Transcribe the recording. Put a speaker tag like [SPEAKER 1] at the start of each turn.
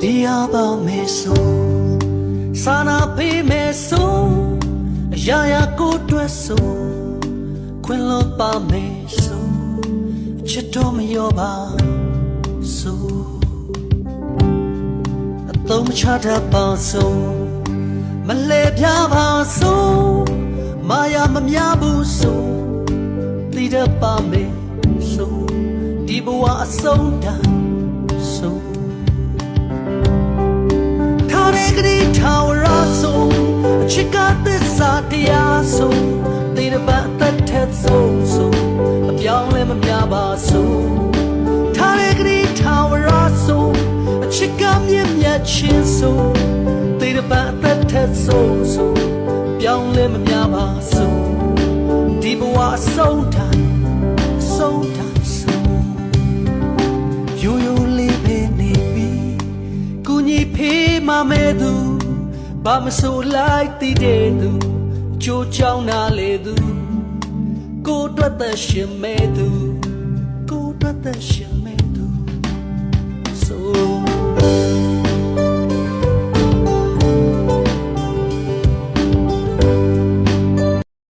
[SPEAKER 1] တရားပေါင်းမေဆိုစာနာပေးမေဆိုအရာရာကိုတွေ့ဆိုခွင်လွတ်ပါမေဆိုအချစ်တော်မရောပါဆိုအသုံးမချတတ်ပါဆိုမလဲပြပါဆိုမာယာမများဘူးဆိုသိတတ်ပါမေဆိုဒီဘဝအဆုံးတန်ဆိုထာဝရဆိုအချစ်ကသစ္စာတရားဆိုသေတပတ်သက်ထက်ဆိုအပြောင်းလဲမများပါဆိုထာဝရဂရီထာဝရဆိုအချစ်ကမြင့်မြတ်ခြင်းဆိုသေတပတ်သက်ထက်ဆိုပြောင်းလဲမများပါဆိုဒီဘဝအဆုံးတိုင်းဆိုရိုးရိုးလေးပဲနေပြီကူညီဖေးမမဲသူဘာမဆိုလိုက်တည်တဲ့သူကြိုးချောင်းနာလေသူကိုယ်အတွက်သက်ရှင်မဲ့သူကိုယ်အတွက်သက်ရှင်